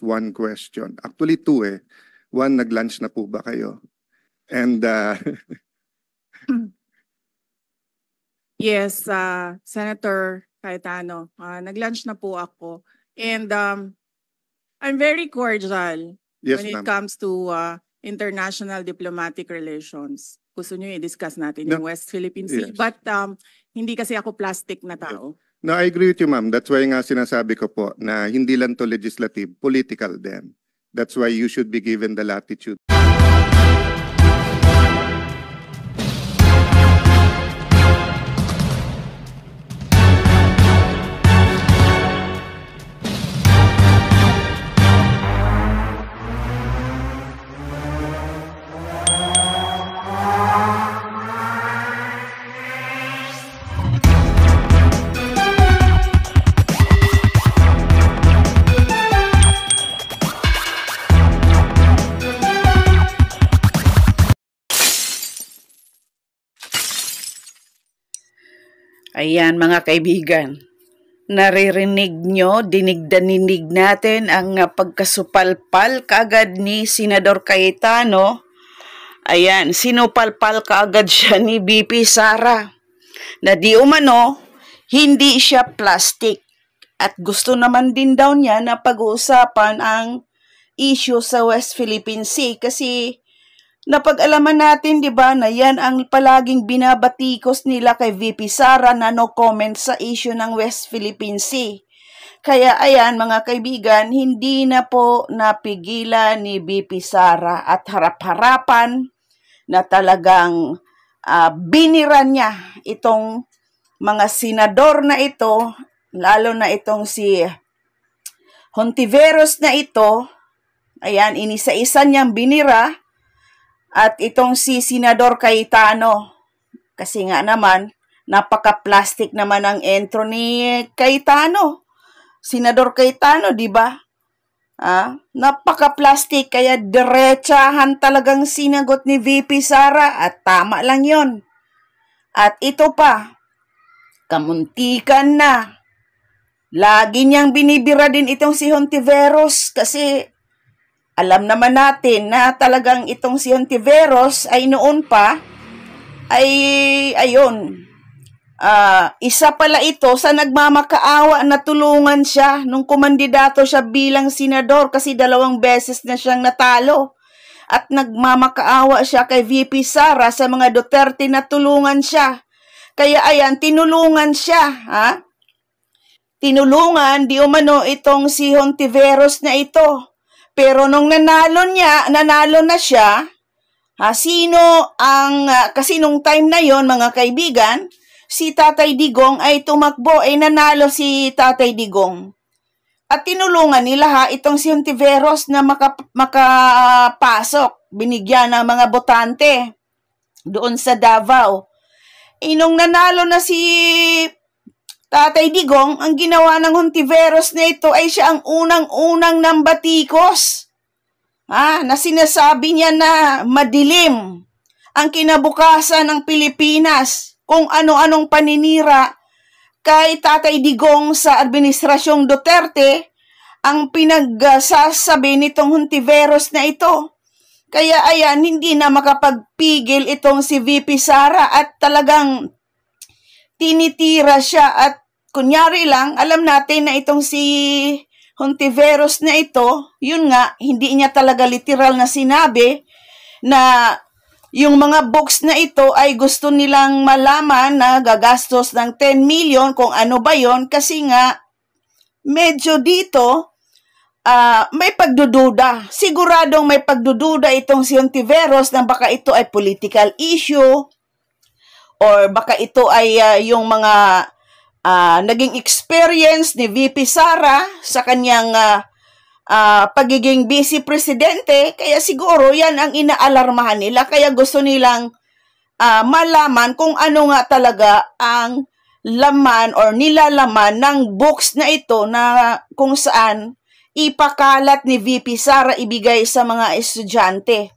one question. Actually, two eh. One, nag-lunch na po ba kayo? And Yes, Senator Cayetano, nag-lunch na po ako. And I'm very cordial yes, when it ma'am. comes to international diplomatic relations. Gusto nyo i-discuss natin No. yung West Philippine Sea. Yes. But hindi kasi ako plastic na tao. No, I agree with you, ma'am. That's why nga sinasabi ko po na hindi lang to legislative, political din. That's why you should be given the latitude. Ayan mga kaibigan, naririnig nyo, dinig natin ang pagkasupalpal kaagad ni Senador Cayetano. Ayan, sinupalpal kaagad siya ni VP Sara na di umano, hindi siya plastic. At gusto naman din daw niya na pag-uusapan ang issue sa West Philippine Sea kasi napag-alaman natin, di ba, na yan ang palaging binabatikos nila kay VP Sara na no comment sa issue ng West Philippine Sea. Kaya ayan mga kaibigan, hindi na po napigilan ni VP Sara at harap-harapan na talagang biniran niya itong mga senador na ito, lalo na itong si Hontiveros na ito. Ayan, inisa-isa niyang binira. At itong si Senador Cayetano, kasi nga naman, napaka-plastic naman ang entro ni Cayetano. Senador Cayetano, di ba? Napaka-plastic, kaya diretsahan talagang sinagot ni VP Sara at tama lang yon. At ito pa, kamuntikan na. Lagi niyang binibira din itong si Hontiveros kasi alam naman natin na talagang itong si Hontiveros ay noon pa ay ayun, isa pala ito sa nagmamakaawa na tulungan siya nung kumandidato siya bilang senador kasi 2 beses na siyang natalo. At nagmamakaawa siya kay VP Sara sa mga Duterte na tulungan siya. Kaya ayan, tinulungan siya. Tinulungan di umano itong si Hontiveros na ito. Pero nung nanalo na siya, sino ang, kasi nung time na yon mga kaibigan, si Tatay Digong ay tumakbo, ay nanalo si Tatay Digong. At tinulungan nila itong si Hontiveros na makapasok, binigyan ng mga botante doon sa Davao. Nung nanalo na si Tatay Digong, ang ginawa ng Hontiveros na ito ay siya ang unang-unang nambatikos. Na sinasabi niya na madilim ang kinabukasan ng Pilipinas kung ano-anong paninira kay Tatay Digong sa Administrasyong Duterte ang pinagsasabi nitong Hontiveros na ito. Kaya ayan, hindi na makapagpigil itong si VP Sara at talagang tinitira siya at kunyari lang, alam natin na itong si Hontiveros na ito, yun nga, hindi niya talaga literal na sinabi na yung mga books na ito ay gusto nilang malaman na gagastos ng 10 million kung ano ba yon kasi nga, medyo dito, may pagdududa. Siguradong may pagdududa itong si Hontiveros na baka ito ay political issue or baka ito ay yung mga naging experience ni VP Sara sa kanyang pagiging vice presidente, kaya siguro yan ang inaalarmahan nila, kaya gusto nilang malaman kung ano nga talaga ang laman or nilalaman ng books na ito na kung saan ipakalat ni VP Sara ibigay sa mga estudyante.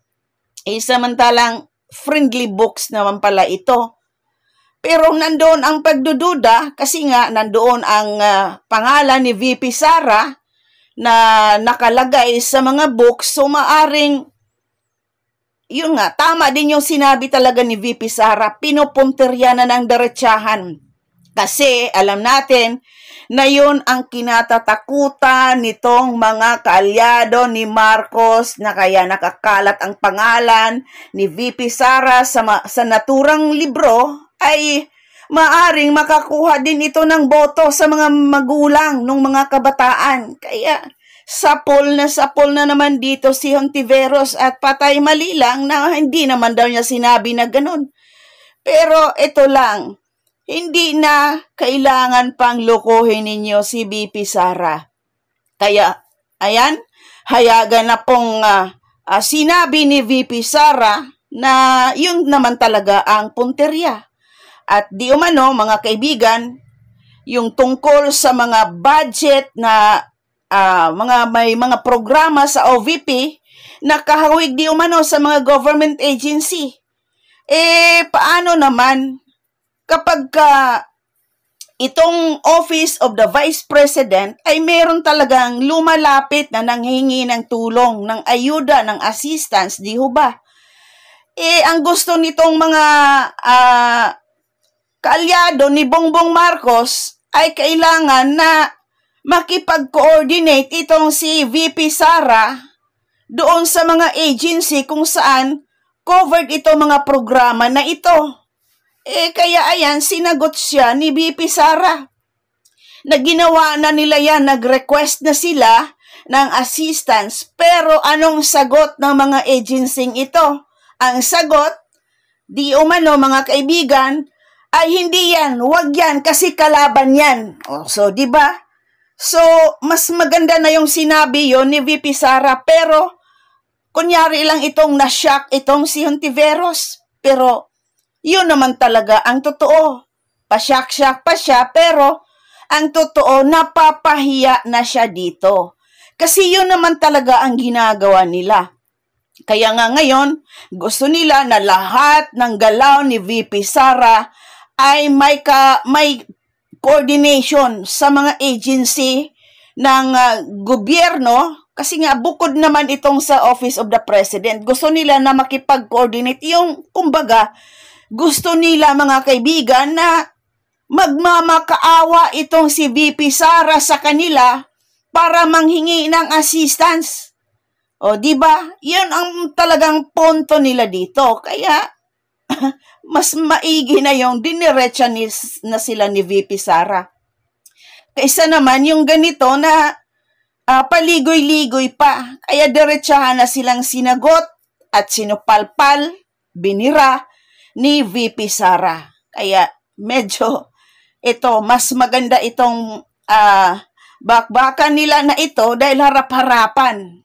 Samantalang friendly books naman pala ito. Pero nandoon ang pagdududa kasi nga nandoon ang pangalan ni VP Sara na nakalagay sa mga books, so maaring, yun nga, tama din yung sinabi talaga ni VP Sara, pinupunterya na ng diretsahan. Kasi alam natin na yun ang kinatatakutan nitong mga kaalyado ni Marcos na kaya nakakalat ang pangalan ni VP Sara sa naturang libro ay maaring makakuha din ito ng boto sa mga magulang ng mga kabataan. Kaya sapol na naman dito si Hontiveros at patay mali lang na hindi naman daw niya sinabi na ganun. Pero ito lang, hindi na kailangan pang lokohin ninyo si VP Sara. Kaya, ayan, hayagan na pong sinabi ni VP Sara na yun naman talaga ang punterya. At di umano, mga kaibigan, yung tungkol sa mga budget na may mga programa sa OVP na kahawig di umano sa mga government agency. Paano naman kapag itong Office of the Vice President ay meron talagang lumalapit na nanghingi ng tulong, ng ayuda, ng assistance, di ho ba? Ang gusto nitong mga kaalyado ni Bongbong Marcos ay kailangan na makipag-coordinate itong si VP Sara doon sa mga agency kung saan covered ito mga programa na ito. Kaya ayan, sinagot siya ni VP Sara. Na ginawa na nila yan, nag-request na sila ng assistance. Pero anong sagot ng mga agency ito? Ang sagot, di umano mga kaibigan, ay hindi yan, wag yan, kasi kalaban yan. So, di ba? So, mas maganda na yung sinabi yon ni VP Sara, pero kunyari lang itong na-shock itong si Hontiveros. Pero, yun naman talaga ang totoo. Pasyak-syak pa siya, pero ang totoo, napapahiya na siya dito. Kasi yun naman talaga ang ginagawa nila. Kaya nga ngayon, gusto nila na lahat ng galaw ni VP Sara ay may coordination sa mga agency ng gobyerno. Kasi nga, bukod naman itong sa Office of the President, gusto nila na makipag-coordinate yung, kumbaga, gusto nila mga kaibigan na magmamakaawa itong si VP Sara sa kanila para manghingi ng assistance. O, di ba? Yan ang talagang punto nila dito. Kaya, mas maigi na yung diniretsa na sila ni VP Sara. Kaysa naman yung ganito na paligoy-ligoy pa. Kaya diretsahan na silang sinagot at sinupalpal, binira ni VP Sara. Kaya medyo ito, mas maganda itong bakbakan nila na ito dahil harap-harapan.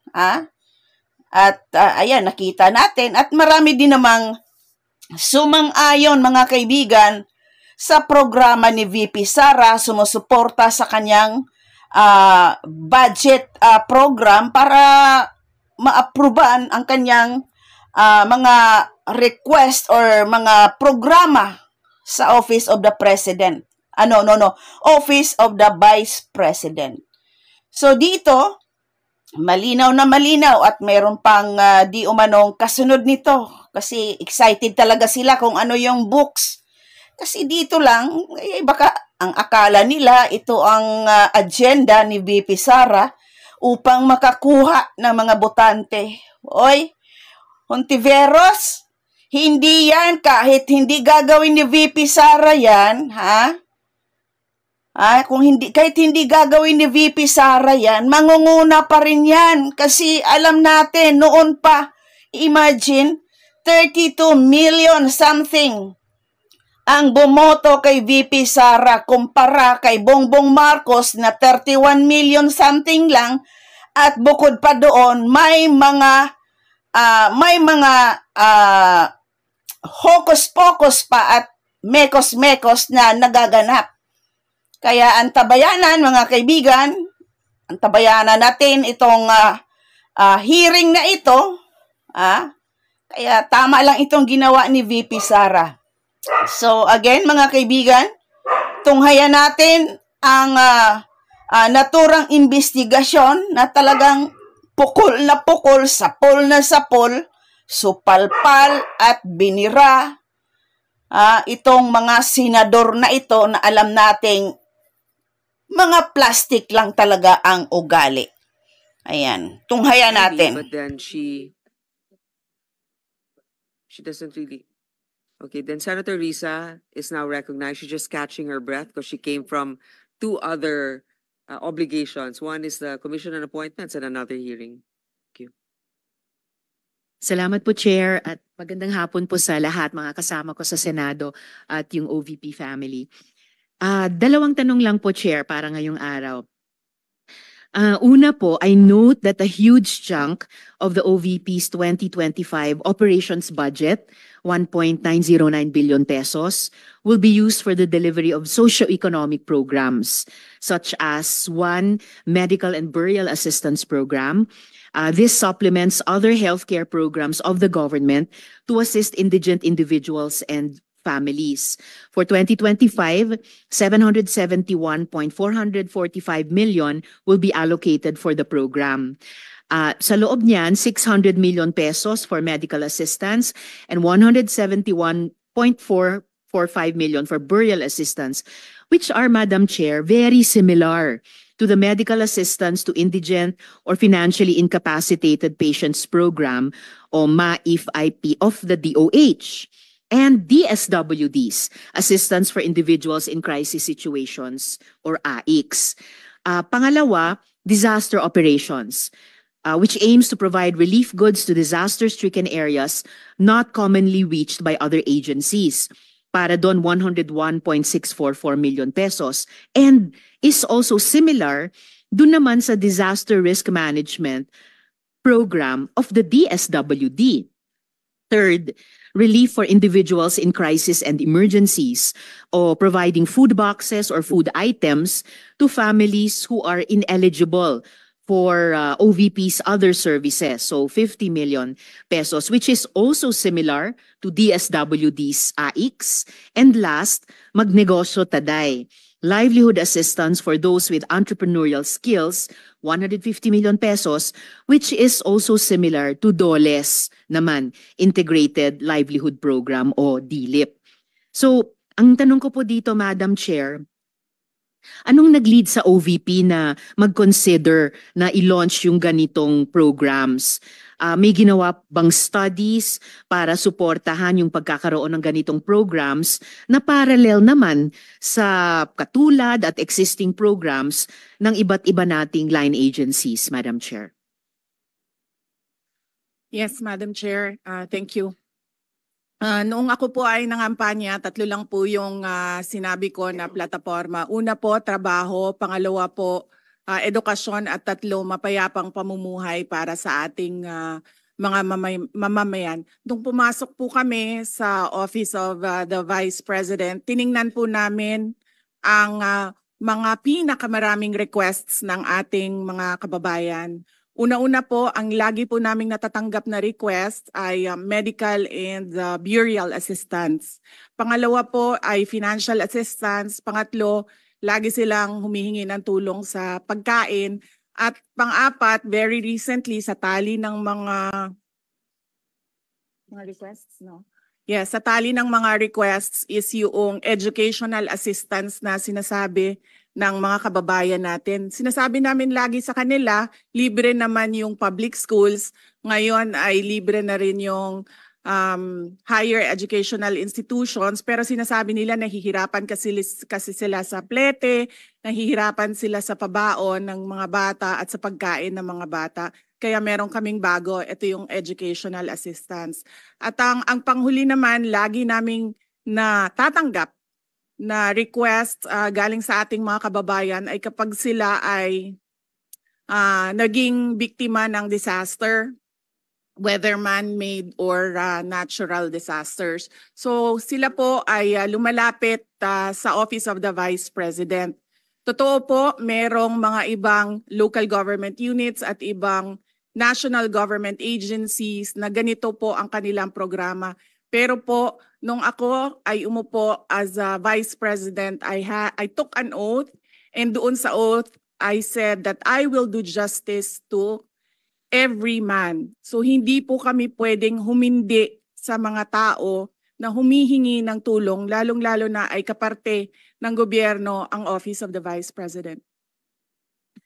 At ayan, nakita natin at marami din namang sumang-ayon mga kaibigan sa programa ni VP Sara, sumusuporta sa kanyang budget program para ma-approvean ang kanyang mga request or mga programa sa Office of the President. Office of the Vice President. So dito, malinaw na malinaw at meron pang di umanong kasunod nito kasi excited talaga sila kung ano yung books. Kasi dito lang, baka ang akala nila ito ang agenda ni VP Sara upang makakuha ng mga botante. Oy, Hontiveros, hindi yan, kahit hindi gagawin ni VP Sara yan, kahit hindi gagawin ni VP Sara yan, mangunguna pa rin yan. Kasi alam natin, noon pa, imagine, 32 million something ang bumoto kay VP Sara kumpara kay Bongbong Marcos na 31 million something lang. At bukod pa doon, may mga hocus-pocus pa at mekos-mekos na nagaganap. Kaya antabayanan mga kaibigan, antabayanan natin itong hearing na ito. Kaya tama lang itong ginawa ni VP Sara. So again mga kaibigan, tunghayan natin ang naturang investigasyon na talagang pukol na pukol, sapol na sapol, supalpal at binira itong mga senador na ito na alam nating mga plastic lang talaga ang ugali. Ayan, tunghaya natin. But then she doesn't really. Okay, then Senator Risa is now recognized. She's just catching her breath because she came from two other obligations. One is the Commission on Appointments and another hearing. Salamat po, Chair, at magandang hapon po sa lahat, mga kasama ko sa Senado at yung OVP family. Dalawang tanong lang po, Chair, para ngayong araw. Una po, I note that a huge chunk of the OVP's 2025 operations budget, 1.909 billion pesos, will be used for the delivery of socio-economic programs, such as one, medical and burial assistance program. This supplements other healthcare programs of the government to assist indigent individuals and families. For 2025, 771.445 million will be allocated for the program. Sa loob niyan, 600 million pesos for medical assistance and 171.445 million for burial assistance, which are, Madam Chair, very similar to the medical assistance to indigent or financially incapacitated patients program o MAIF-IP of the DOH and DSWDs, Assistance for Individuals in Crisis Situations or AICS. Pangalawa, disaster operations, which aims to provide relief goods to disaster-stricken areas not commonly reached by other agencies. Para doon 101.644 million pesos, and is also similar doon naman sa disaster risk management program of the DSWD. Third, relief for individuals in crisis and emergencies, or providing food boxes or food items to families who are ineligible for OVP's other services, so 50 million pesos, which is also similar to DSWD's AICS. And last, Magnegosyo Taday, livelihood assistance for those with entrepreneurial skills, 150 million pesos, which is also similar to DOLE's naman, Integrated Livelihood Program o DLIP. So, ang tanong ko po dito, Madam Chair, anong nag-lead sa OVP na mag-consider na i-launch yung ganitong programs? May ginawa bang studies para suportahan yung pagkakaroon ng ganitong programs na parallel naman sa katulad at existing programs ng iba't iba nating line agencies, Madam Chair? Yes, Madam Chair. Thank you. Noong ako po ay nangampanya, 3 lang po yung sinabi ko na plataforma. Una po, trabaho. Pangalawa po, edukasyon. At 3, mapayapang pamumuhay para sa ating mga mamamayan. Nung pumasok po kami sa Office of the Vice President, tiningnan po namin ang mga pinakamaraming requests ng ating mga kababayan. Una-una po, ang lagi po naming natatanggap na request ay medical and burial assistance. Pangalawa po ay financial assistance. Pangatlo, lagi silang humihingi ng tulong sa pagkain. At pang-apat, very recently sa tali ng mga requests, no? Yes, sa tali ng mga requests is yung educational assistance na sinasabi ng mga kababayan natin. Sinasabi namin lagi sa kanila, libre naman yung public schools. Ngayon ay libre na rin yung higher educational institutions. Pero sinasabi nila nahihirapan kasi sila sa plete, nahihirapan sila sa pabaon ng mga bata at sa pagkain ng mga bata. Kaya meron kaming bago, ito yung educational assistance. At ang panghuli naman, lagi naming natatanggap na request galing sa ating mga kababayan ay kapag sila ay naging biktima ng disaster, whether man-made or natural disasters. So sila po ay lumalapit sa Office of the Vice President. Totoo po, merong mga ibang local government units at ibang national government agencies na ganito po ang kanilang programa. Pero po, nung ako ay umupo as a Vice President, I took an oath, and doon sa oath, I said that I will do justice to every man. So hindi po kami pwedeng humindi sa mga tao na humihingi ng tulong, lalong-lalo na ay kaparte ng gobyerno ang Office of the Vice President.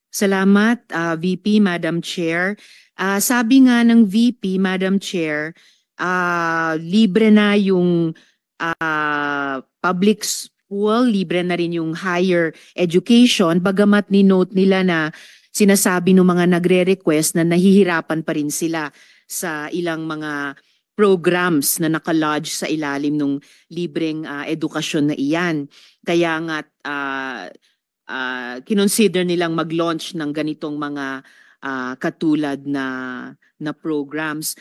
Salamat, VP, Madam Chair. Sabi nga ng VP, Madam Chair, libre na yung public school, libre na rin yung higher education, bagamat ni-note nila na sinasabi ng mga nagre-request na nahihirapan pa rin sila sa ilang mga programs na nakalodge sa ilalim ng libreng edukasyon na iyan. Kaya nga kinonsider nilang mag-launch ng ganitong mga katulad na programs.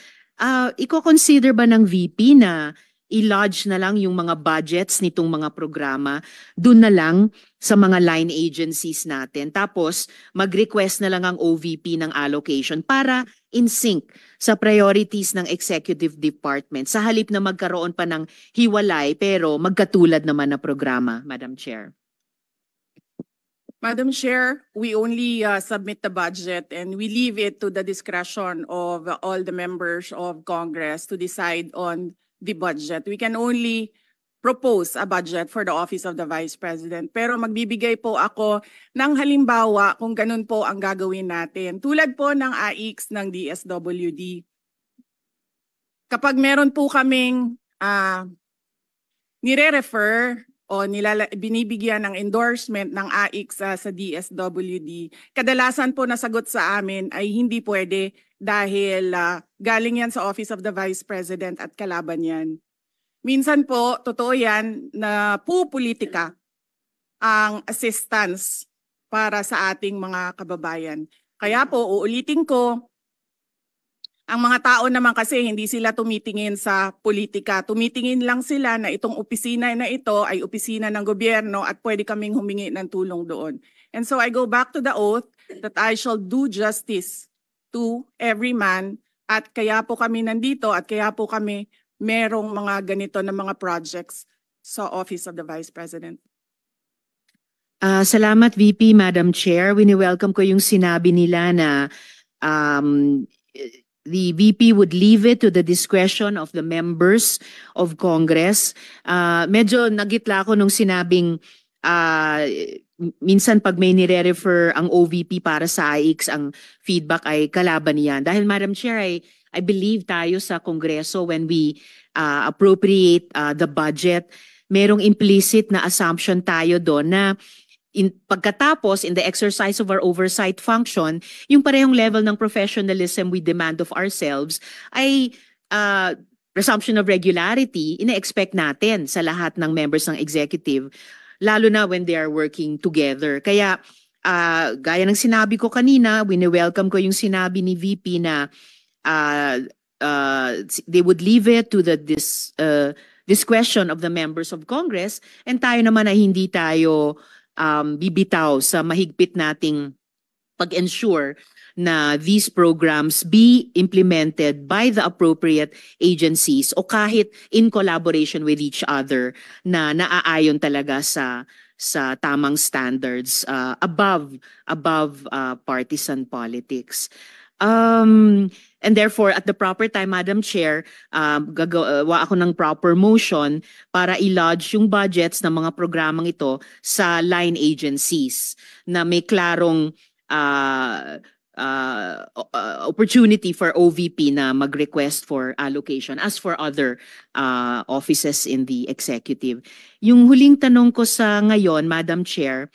Iko-consider ba ng VP na i-lodge na lang yung mga budgets nitong mga programa dun na lang sa mga line agencies natin, tapos mag-request na lang ang OVP ng allocation para in sync sa priorities ng executive department sa halip na magkaroon pa ng hiwalay pero magkatulad naman na programa, Madam Chair? Madam Chair, we only submit the budget and we leave it to the discretion of all the members of Congress to decide on the budget. We can only propose a budget for the Office of the Vice President. Pero magbibigay po ako ng halimbawa kung ganun po ang gagawin natin. Tulad po ng AIX ng DSWD. Kapag meron po kaming nire-refer o binibigyan ng endorsement ng AIX sa DSWD, kadalasan po nasagot sa amin ay hindi pwede dahil galing yan sa Office of the Vice President at kalaban yan. Minsan po, totoo yan na pupolitika ang assistance para sa ating mga kababayan. Kaya po, uulitin ko, ang mga tao naman kasi hindi sila tumitingin sa politika. Tumitingin lang sila na itong opisina na ito ay opisina ng gobyerno at pwede kaming humingi ng tulong doon. And so I go back to the oath that I shall do justice to every man, at kaya po kami nandito at kaya po kami merong mga ganito na mga projects sa Office of the Vice President. Salamat, VP, Madam Chair. Wini-welcome ko yung sinabi nila na the VP would leave it to the discretion of the members of Congress. Medyo nagitla ako nung sinabing minsan pag may nire-refer ang OVP para sa AIX, ang feedback ay kalaban niyan. Dahil Madam Chair, I believe tayo sa Kongreso when we appropriate the budget, merong implicit na assumption tayo doon na pagkatapos in the exercise of our oversight function, yung parehong level ng professionalism we demand of ourselves ay presumption of regularity ina-expect natin sa lahat ng members ng executive, lalo na when they are working together. Kaya gaya ng sinabi ko kanina, wini-welcome ko yung sinabi ni VP na they would leave it to the discretion of the members of Congress, and tayo naman ay hindi tayo bibitaw sa mahigpit nating pag-ensure na these programs be implemented by the appropriate agencies o kahit in collaboration with each other na naaayon talaga sa tamang standards above partisan politics. And therefore, at the proper time, Madam Chair, gagawa ako ng proper motion para i-lodge yung budgets ng mga programang ito sa line agencies na may klarong opportunity for OVP na mag-request for allocation as for other offices in the executive. Yung huling tanong ko sa ngayon, Madam Chair,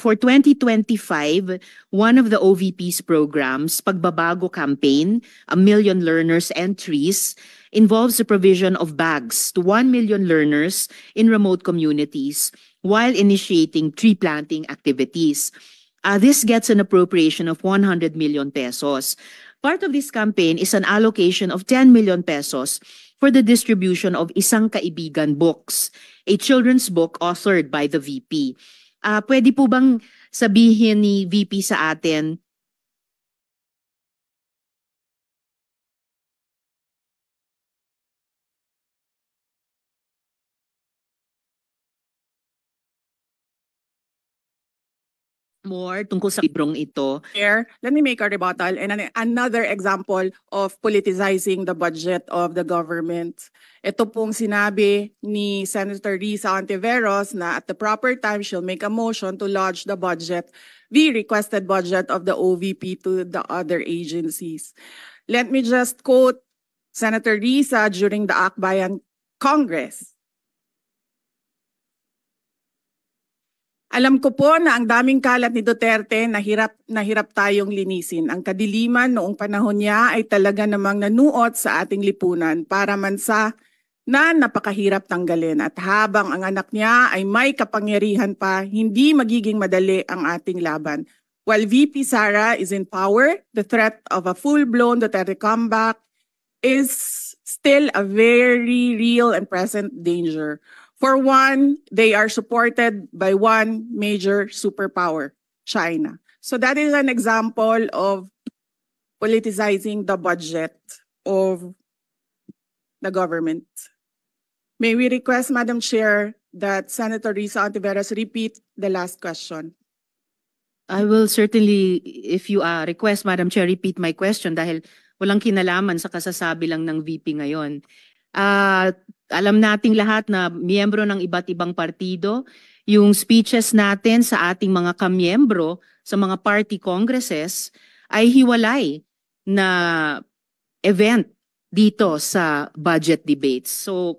for 2025, one of the OVP's programs, Pagbabago Campaign, 1 Million Learners and Trees, involves the provision of bags to 1 million learners in remote communities while initiating tree planting activities. This gets an appropriation of 100 million pesos. Part of this campaign is an allocation of 10 million pesos for the distribution of Isang Kaibigan books, a children's book authored by the VP. Pwede po bang sabihin ni VP sa atin more tungkol sa librong ito. Chair, let me make a rebuttal and another example of politicizing the budget of the government. Ito pong sinabi ni Senator Risa Ontiveros na at the proper time she'll make a motion to lodge the budget, the requested budget of the OVP to the other agencies. Let me just quote Senator Risa during the Akbayan Congress. Alam ko po na ang daming kalat ni Duterte na hirap tayong linisin. Ang kadiliman noong panahon niya ay talaga namang nanuot sa ating lipunan para mansa na napakahirap tanggalin. At habang ang anak niya ay may kapangyarihan pa, hindi magiging madali ang ating laban. While VP Sara is in power, the threat of a full-blown Duterte comeback is still a very real and present danger. For one, they are supported by one major superpower, China. So that is an example of politicizing the budget of the government. May we request, Madam Chair, that Senator Risa Ontiveros repeat the last question. I will certainly, if you request, Madam Chair, repeat my question dahil walang kinalaman sa kasasabi lang ng VP ngayon. Alam nating lahat na miyembro ng iba't ibang partido, yung speeches natin sa ating mga kamiyembro sa mga party congresses ay hiwalay na event dito sa budget debates. So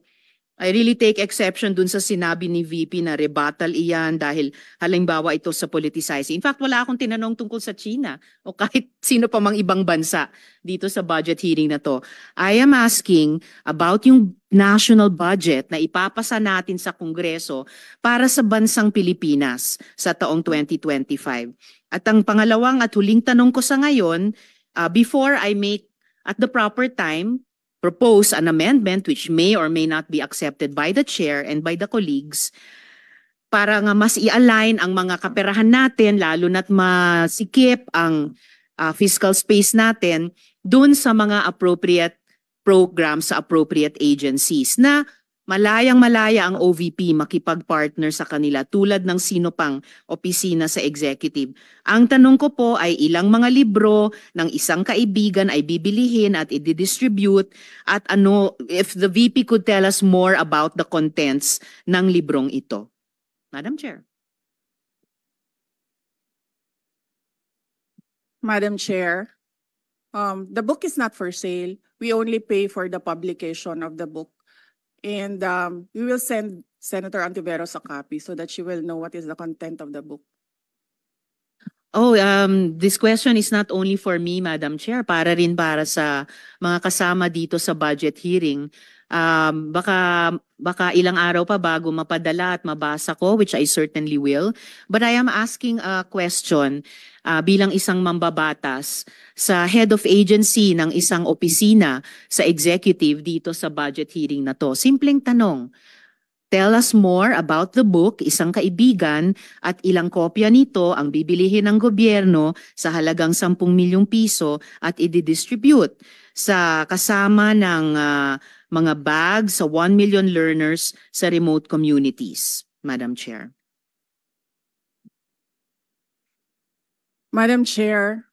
I really take exception dun sa sinabi ni VP na rebuttal iyan dahil halimbawa ito sa politicizing. In fact, wala akong tinanong tungkol sa China o kahit sino pa mang ibang bansa dito sa budget hearing na to. I am asking about yung national budget na ipapasa natin sa Kongreso para sa bansang Pilipinas sa taong 2025. At ang pangalawang at huling tanong ko sa ngayon, before I make at the proper time, propose an amendment which may or may not be accepted by the chair and by the colleagues para nga mas i-align ang mga kaperahan natin lalo na't masikip ang fiscal space natin dun sa mga appropriate programs sa appropriate agencies na malayang-malaya ang OVP makipag-partner sa kanila tulad ng sino pang opisina sa executive. Ang tanong ko po ay ilang mga libro ng isang kaibigan ay bibilihin at i-distribute at ano, if the VP could tell us more about the contents ng librong ito. Madam Chair. Madam Chair, the book is not for sale. We only pay for the publication of the book. And we will send Senator Ontiveros a copy so that she will know what is the content of the book. Oh, this question is not only for me, Madam Chair, para rin para sa mga kasama dito sa budget hearing. Baka ilang araw pa bago mapadala at mabasa ko, which I certainly will. But I am asking a question bilang isang mambabatas sa head of agency ng isang opisina sa executive dito sa budget hearing na to. Simpleng tanong. Tell us more about the book, Isang Kaibigan, at ilang kopya nito ang bibilihin ng gobyerno sa halagang 10 milyong piso at i-distribute sa kasama ng mga bags sa 1 million learners sa remote communities. Madam Chair. Madam Chair,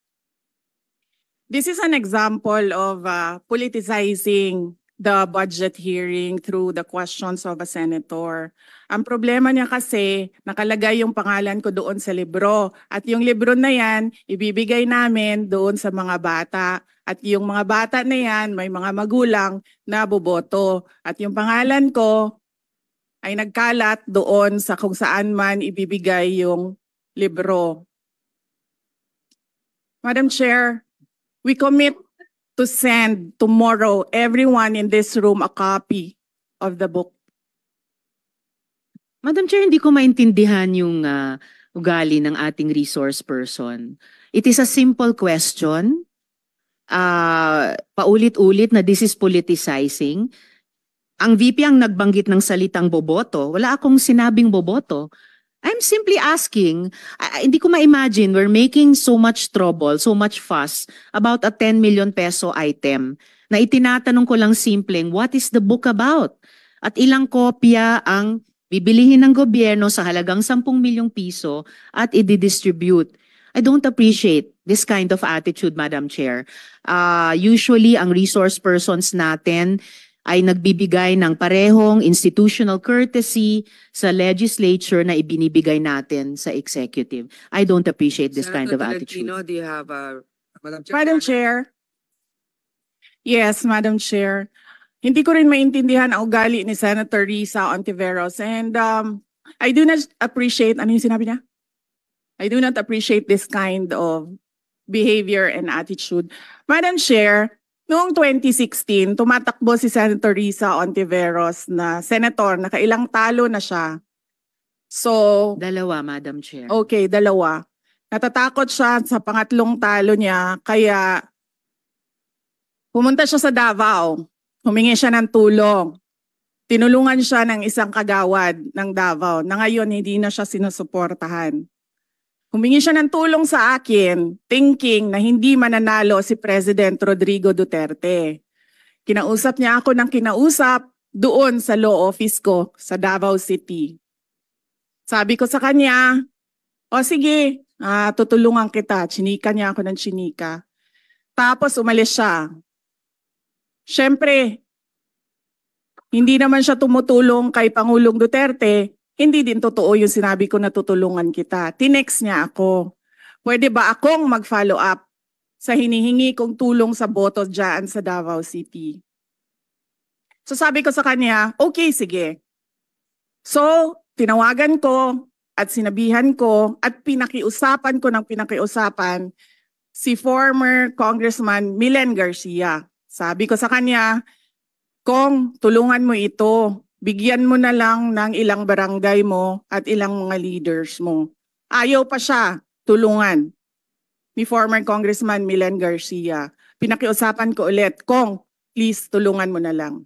this is an example of politicizing the budget hearing through the questions of a senator. Ang problema niya kasi, nakalagay yung pangalan ko doon sa libro. At yung libro na yan, ibibigay namin doon sa mga bata. At yung mga bata na yan, may mga magulang na boboto. At yung pangalan ko ay nagkalat doon sa kung saan man ibibigay yung libro. Madam Chair, we commit to send tomorrow everyone in this room a copy of the book. Madam Chair, hindi ko maintindihan yung ugali ng ating resource person. It is a simple question. Paulit-ulit na this is politicizing. Ang VP ang nagbanggit ng salitang boboto. Wala akong sinabing boboto. I'm simply asking, hindi ko ma-imagine we're making so much trouble, so much fuss about a 10 million peso item na itinatanong ko lang simpleng, what is the book about? At ilang kopya ang Bibilihin ng gobyerno sa halagang 10 milyong piso at i-distribute. I don't appreciate this kind of attitude, Madam Chair. Usually, ang resource persons natin ay nagbibigay ng parehong institutional courtesy sa legislature na ibinibigay natin sa executive. I don't appreciate this kind of Senator attitude. Tolentino, do you have Madam Chair? Madam Chair. Yes, Madam Chair. Hindi ko rin maintindihan ang ugali ni Senator Risa Ontiveros, and I do not appreciate, ano yung sinabi niya? I do not appreciate this kind of behavior and attitude. Madam Chair, noong 2016, tumatakbo si Senator Risa Ontiveros na senator, nakailang talo na siya. So, Dalawa, Madam Chair. okay, dalawa. Natatakot siya sa pangatlong talo niya, kaya pumunta siya sa Davao. Humingi siya ng tulong. Tinulungan siya ng isang kagawad ng Davao na ngayon hindi na siya sinusuportahan. Humingi siya ng tulong sa akin, thinking na hindi mananalo si President Rodrigo Duterte. Kinausap niya ako ng kinausap doon sa law office ko sa Davao City. Sabi ko sa kanya, o sige, tutulungan kita. Chinika niya ako ng chinika. Tapos umalis siya. Siyempre, hindi naman siya tumutulong kay Pangulong Duterte, hindi din totoo yung sinabi ko na tutulungan kita. Tinext niya ako. Pwede ba akong mag-follow up sa hinihingi kong tulong sa boto dyan sa Davao City? So sabi ko sa kanya, okay, sige. So, tinawagan ko at sinabihan ko at pinakiusapan ko ng pinakiusapan si former Congressman Milen Garcia. Sabi ko sa kanya, Kong, tulungan mo ito. Bigyan mo na lang ng ilang barangay mo at ilang mga leaders mo. Ayaw pa siya tulungan ni former Congressman Milen Garcia. Pinakiusapan ko ulit, Kong, please tulungan mo na lang.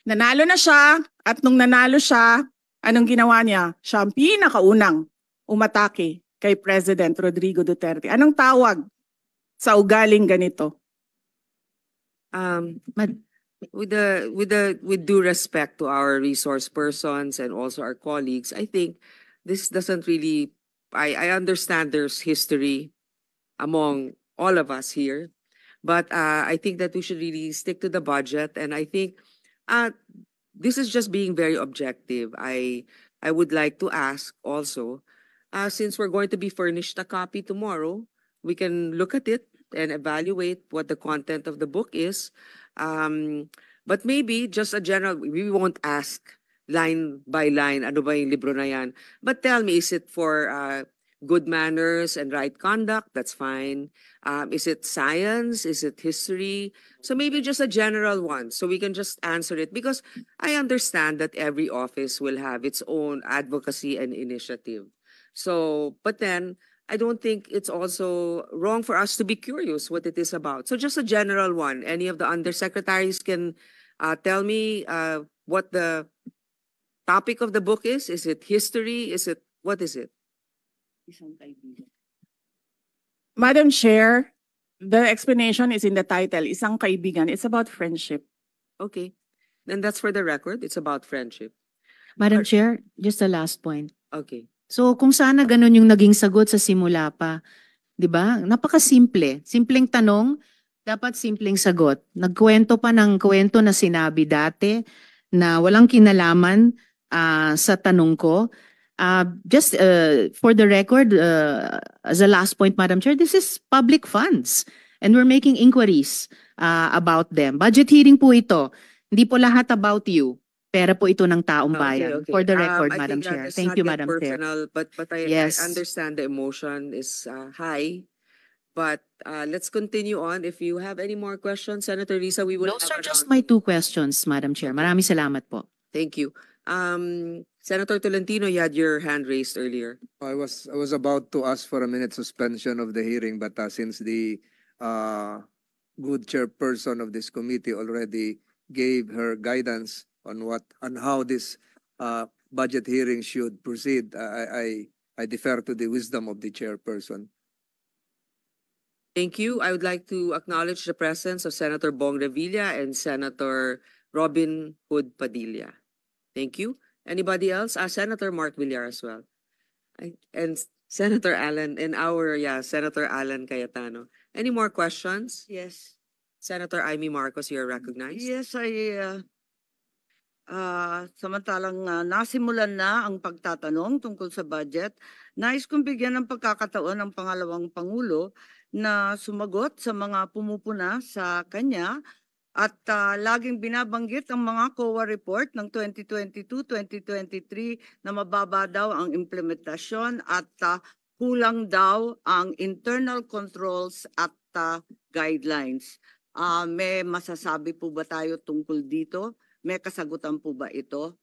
Nanalo na siya at nung nanalo siya, anong ginawa niya? Siya ang pinakaunang umatake kay President Rodrigo Duterte. Anong tawag sa ugaling ganito? With due respect to our resource persons and also our colleagues, I think this doesn't really. I understand there's history among all of us here, but I think that we should really stick to the budget. And I think this is just being very objective. I would like to ask also, since we're going to be furnished a copy tomorrow, we can look at it and evaluate what the content of the book is. But maybe just a general, we won't ask line by line, ano ba yung libro na yan? But tell me, is it for good manners and right conduct? That's fine. Is it science? Is it history? So maybe just a general one, so we can just answer it. Because I understand that every office will have its own advocacy and initiative. So, but then, I don't think it's also wrong for us to be curious what it is about. So just a general one. Any of the undersecretaries can tell me what the topic of the book is? Is it history? What is it? Madam Chair, the explanation is in the title, Isang Kaibigan. It's about friendship. Okay. Then that's for the record. It's about friendship. Madam Chair, just a last point. Okay. So kung sana ganun yung naging sagot sa simula pa, 'di ba? Napakasimple. Simpleng tanong, dapat simpleng sagot. Nagkwento pa ng kwento na sinabi dati na walang kinalaman sa tanong ko. Just for the record, as a last point, Madam Chair, this is public funds and we're making inquiries about them. Budget hearing po ito. Hindi po lahat about you. Pera po ito ng taong bayan. Okay. For the record, I Madam think Chair. that Thank it's you, not yet Madam Chair. personal, but I Yes. understand the emotion is high. But let's continue on. If you have any more questions, Senator Risa, we will Those have are just around- my 2 questions, Madam Chair. Maraming salamat po. Thank you. Senator Tolentino, you had your hand raised earlier. I was about to ask for a minute suspension of the hearing, but since the good chairperson of this committee already gave her guidance on how this budget hearing should proceed, I defer to the wisdom of the chairperson. Thank you. I would like to acknowledge the presence of Senator Bong Revilla and Senator Robin Hood Padilla. Thank you. Anybody else? Senator Mark Villar as well. And Senator Alan, Senator Alan Cayetano. Any more questions? Yes. Senator Amy Marcos, you're recognized. Yes, samantalang nasimulan na ang pagtatanong tungkol sa budget, nais kong bigyan ng pagkakataon ng pangalawang Pangulo na sumagot sa mga pumupuna sa kanya at laging binabanggit ang mga COA report ng 2022-2023 na mababa daw ang implementasyon at kulang daw ang internal controls at guidelines. May masasabi po ba tayo tungkol dito? May kasagutan po ba ito?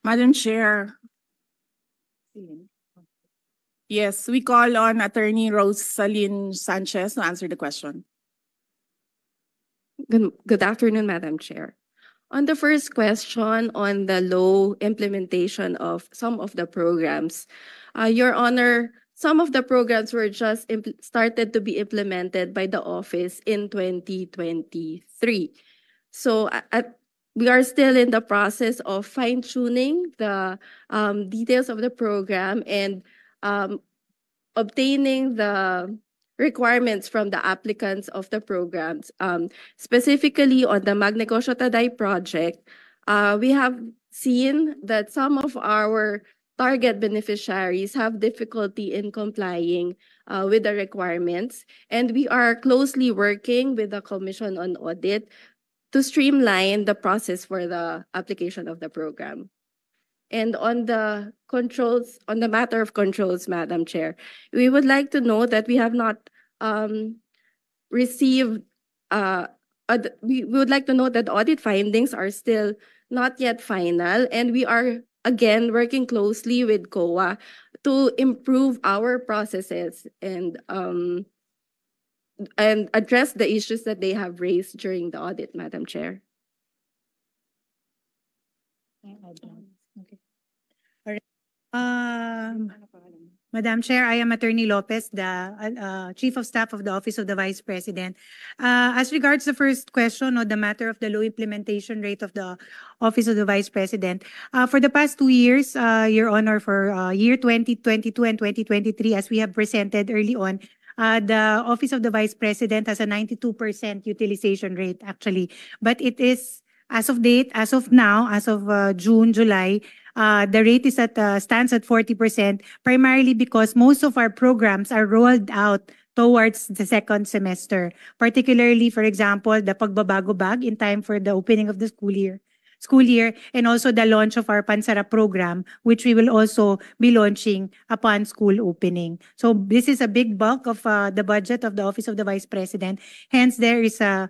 Madam Chair. Yes, we call on Attorney Rosalyn Sanchez to answer the question. Good afternoon, Madam Chair. On the first question on the low implementation of some of the programs, Your Honor, some of the programs were just started to be implemented by the office in 2023. So we are still in the process of fine-tuning the details of the program and obtaining the requirements from the applicants of the programs. Specifically on the Magnegosyo Taday project, we have seen that some of our target beneficiaries have difficulty in complying with the requirements, and we are closely working with the Commission on Audit to streamline the process for the application of the program. And on the controls, on the matter of controls, Madam Chair, we would like to know that we have not received, we would like to know that audit findings are still not yet final, and we are again working closely with COA to improve our processes and address the issues that they have raised during the audit, Madam Chair. Madam Chair, I am Attorney Lopez, the Chief of Staff of the Office of the Vice President. As regards the first question on the matter of the low implementation rate of the Office of the Vice President, for the past 2 years, Your Honor, for year 2022 and 2023, as we have presented early on, the Office of the Vice President has a 92% utilization rate, actually. But it is, as of date, as of now, as of June, July, the rate is stands at 40%, primarily because most of our programs are rolled out towards the second semester. Particularly, for example, the Pagbabago Bag in time for the opening of the school year, and also the launch of our Pansara program, which we will also be launching upon school opening. So this is a big bulk of the budget of the Office of the Vice President. Hence, there is a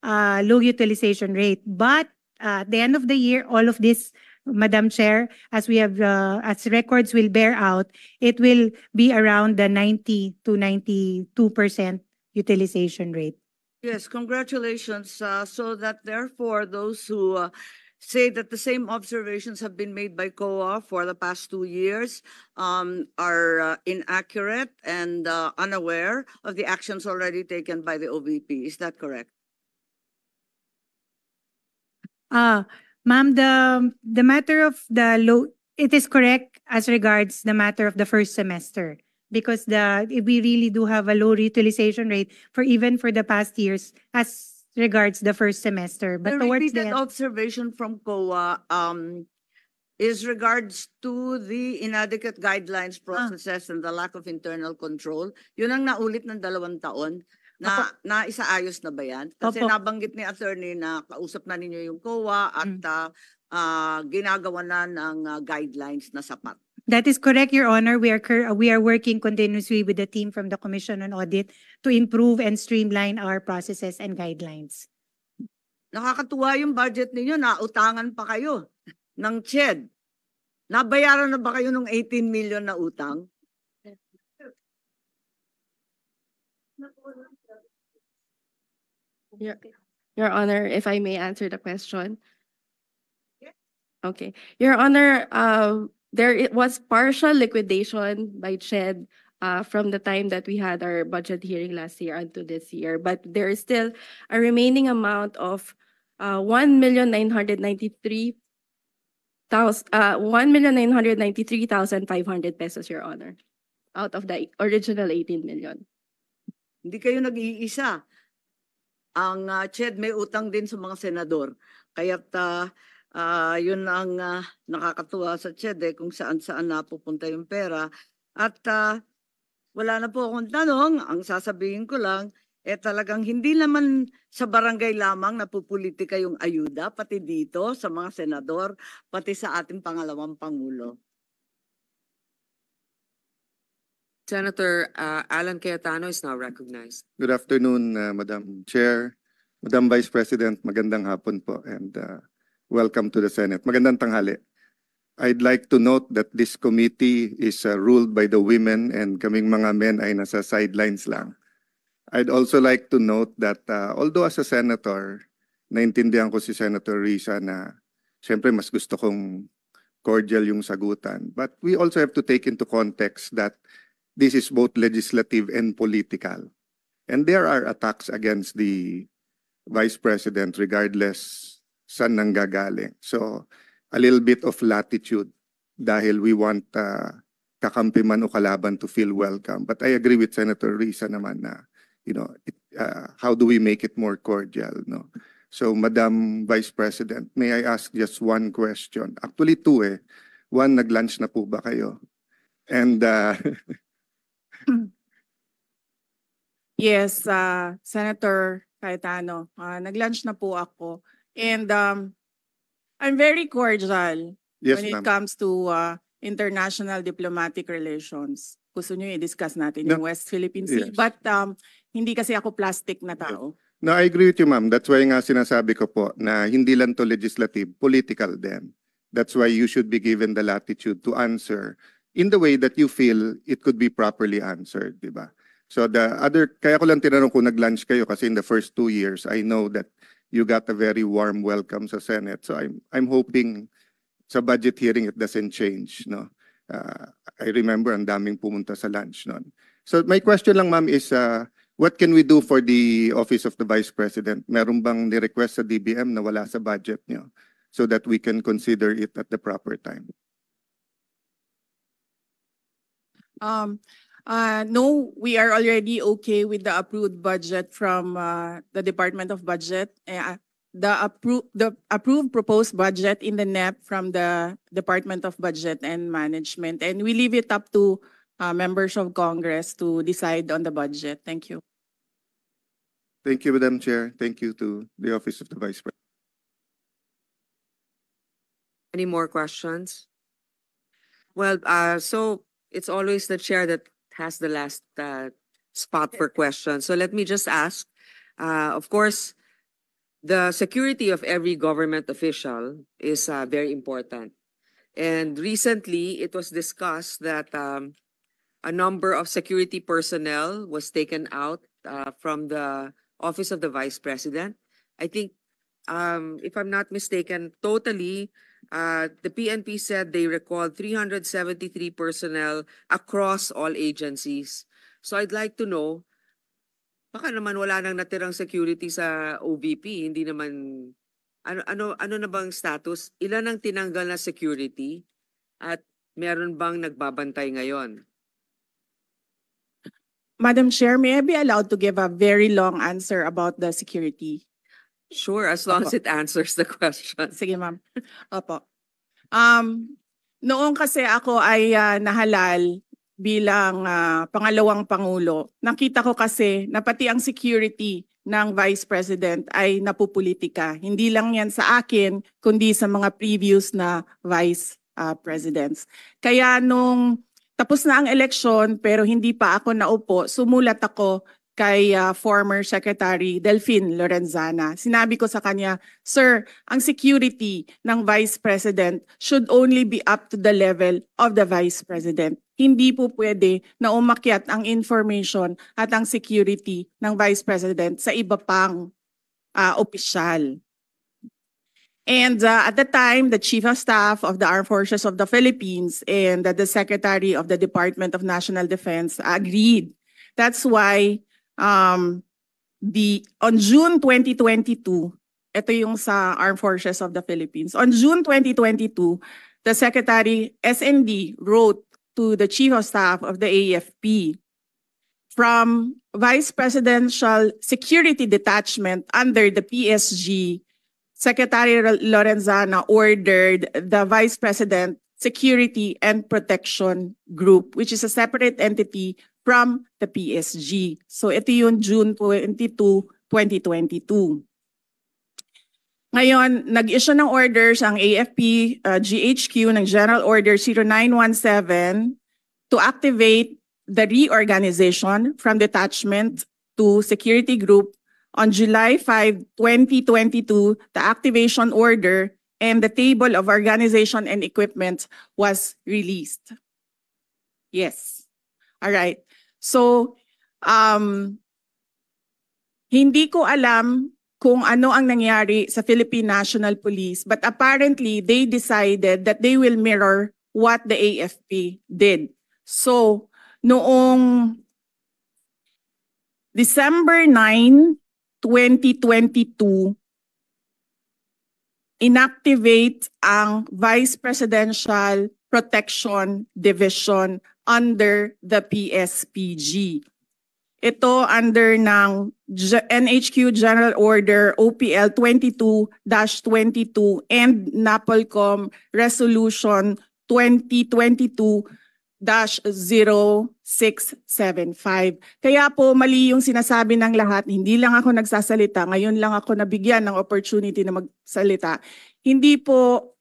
low utilization rate. But at the end of the year, all of this, Madam Chair, as we have, as records will bear out, it will be around the 90 to 92% utilization rate. Yes, congratulations. So that therefore, those who say that the same observations have been made by COA for the past 2 years are inaccurate and unaware of the actions already taken by the OVP. Is that correct? Ma'am, the matter of the low, it is correct as regards the matter of the first semester, because we really do have a low utilization rate for even for the past years as regards the first semester. But The towards repeated the observation from COA is regards to the inadequate guidelines, processes, and the lack of internal control. Yun ang naulit ng 2 taon. Na isaayos na ba yan? Kasi Opo. nabanggit ni attorney na kausap na ninyo yung COA at ginagawa na ng guidelines na sapat. That is correct, Your Honor. We are working continuously with the team from the Commission on Audit to improve and streamline our processes and guidelines. Nakakatuwa yung budget ninyo, nautangan pa kayo ng CHED. Nabayaran na ba kayo ng 18 million na utang? Your Honor, if I may answer the question. Okay. Your Honor, it was partial liquidation by CHED from the time that we had our budget hearing last year until this year, but there is still a remaining amount of 1,993,000 1,993,500 pesos, Your Honor, out of the original 18 million. Hindi kayo nag-iisa. Ang CHED may utang din sa mga senador. Kaya't yun ang nakakatuwa sa CHED kung saan-saan napupunta yung pera. At wala na po akong tanong. Ang sasabihin ko lang, talagang hindi naman sa barangay lamang napupolitika yung ayuda, pati dito sa mga senador, pati sa ating pangalawang Pangulo. Senator Alan Cayetano is now recognized. Good afternoon, Madam Chair, Madam Vice President, magandang hapon po, and welcome to the Senate. Magandang tanghali. I'd like to note that this committee is ruled by the women and kaming mga men ay nasa sidelines lang. I'd also like to note that although as a senator, naintindihan ko si Senator Risa na siyempre mas gusto kong cordial yung sagutan. But we also have to take into context that this is both legislative and political. And there are attacks against the Vice President regardless saan nanggagaling. So a little bit of latitude dahil we want kakampi man o kalaban to feel welcome. But I agree with Senator Risa naman na how do we make it more cordial, no? So, Madam Vice President, may I ask just one question? Actually, two eh. One, nag-lunch na po ba kayo? And Yes, Senator Cayetano, nag-lunch na po ako. And I'm very cordial yes, when it ma'am. comes to international diplomatic relations. Gusto nyo i-discuss natin No. yung West Philippine Sea. Yes. But hindi kasi ako plastic na tao. No, I agree with you, ma'am. That's why nga sinasabi ko po na hindi lang to legislative, political din. That's why you should be given the latitude to answer in the way that you feel it could be properly answered, di ba? So kaya ko lang tinanong kung nag-lunch kayo kasi in the first 2 years, I know that you got a very warm welcome sa Senate. So I'm hoping sa budget hearing it doesn't change, no? I remember ang daming pumunta sa lunch noon. So my question lang, ma'am, is what can we do for the Office of the Vice President? Meron bang ni-request sa DBM na wala sa budget niyo so that we can consider it at the proper time? No, we are already okay with the approved budget from the Department of Budget. The approved proposed budget in the NEP from the Department of Budget and Management. And we leave it up to members of Congress to decide on the budget. Thank you. Thank you, Madam Chair. Thank you to the Office of the Vice President. Any more questions? Well, so it's always the chair that has the last spot for questions. So let me just ask, of course, the security of every government official is very important. And recently, it was discussed that a number of security personnel was taken out from the Office of the Vice President. I think, if I'm not mistaken, totally, the PNP said they recalled 373 personnel across all agencies. So I'd like to know, baka naman wala nang natirang security sa OVP, hindi naman, ano na bang status? Ilan ang tinanggal na security at meron bang nagbabantay ngayon? Madam Chair, may I be allowed to give a very long answer about the security? Sure, as long as it answers the question. Sige, ma'am. Opo. Noong kasi ako ay nahalal bilang pangalawang Pangulo, nakita ko kasi na pati ang security ng Vice President ay napupolitika. Hindi lang yan sa akin, kundi sa mga previous na Vice Presidents. Kaya nung tapos na ang eleksyon pero hindi pa ako naupo, sumulat ako kay former Secretary Delphine Lorenzana. Sinabi ko sa kanya, Sir, ang security ng Vice President should only be up to the level of the Vice President. Hindi po pwede na umakyat ang information at ang security ng Vice President sa iba pang opisyal. And at the time, the Chief of Staff of the Armed Forces of the Philippines and the Secretary of the Department of National Defense agreed. That's why on June 2022, ito yung sa Armed Forces of the Philippines. On June 2022, the Secretary SND wrote to the Chief of Staff of the AFP from Vice Presidential Security Detachment under the PSG, Secretary Lorenzana ordered the Vice President Security and Protection Group, which is a separate entity from the PSG. So ito yung June 22, 2022. Ngayon, nag-issue ng orders ang AFP GHQ ng General Order 0917 to activate the reorganization from detachment to security group. On July 5, 2022, the activation order and the table of organization and equipment was released. Yes. All right. So, hindi ko alam kung ano ang nangyari sa Philippine National Police, but apparently they decided that they will mirror what the AFP did. So, noong December 9, 2022, inactivate ang Vice Presidential Protection Division under the PSPG. Ito under ng NHQ General Order OPL 22-22 and NAPOLCOM Resolution 2022-0675. Kaya po mali yung sinasabi ng lahat, hindi lang ako nagsasalita, ngayon lang ako nabigyan ng opportunity na magsalita. Hindi po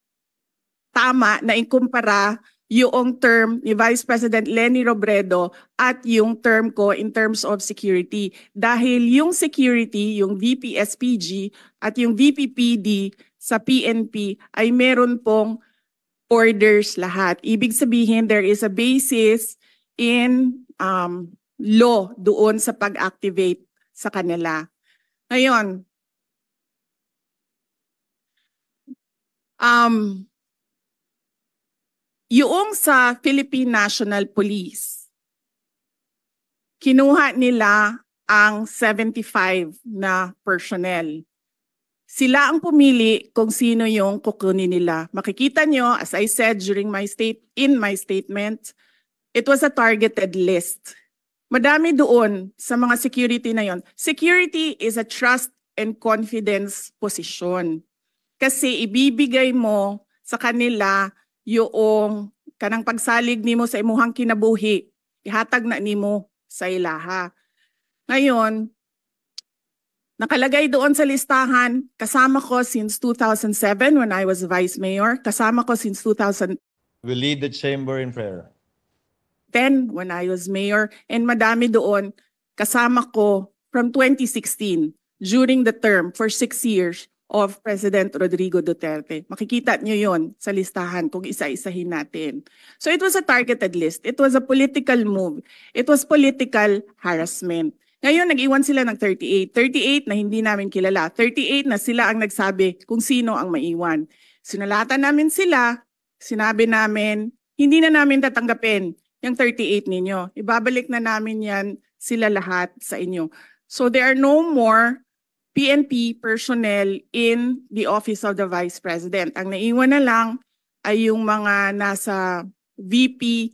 tama na ikumpara yung term ni Vice President Leni Robredo at yung term ko in terms of security. Dahil yung security, yung VP-SPG at yung VP-PD sa PNP ay meron pong orders lahat. Ibig sabihin, there is a basis in law doon sa pag-activate sa kanila. Ngayon, yung sa Philippine National Police, kinuha nila ang 75 na personnel. Sila ang pumili kung sino yung kukunin nila. Makikita nyo, as I said in my statement, it was a targeted list. Madami doon sa mga security na yon. Security is a trust and confidence position. Kasi ibibigay mo sa kanila yung kanang pagsalig nimo sa imuhang kinabuhi, ihatag na nimo sa ilaha. Ngayon, nakalagay doon sa listahan, kasama ko since 2007 when I was Vice Mayor, kasama ko since 2010 We lead the chamber in prayer. when I was Mayor, and madami doon, kasama ko from 2016 during the term for 6 years of President Rodrigo Duterte. Makikita nyo yon sa listahan kung isa-isahin natin. So it was a targeted list. It was a political move. It was political harassment. Ngayon, nag-iwan sila ng 38. 38 na hindi namin kilala. 38 na sila ang nagsabi kung sino ang maiwan. Sinalatan namin sila, sinabi namin, hindi na namin tatanggapin yung 38 ninyo. Ibabalik na namin yan sila lahat sa inyo. So there are no more PNP personnel in the Office of the Vice President. Ang naiwan na lang ay yung mga nasa VP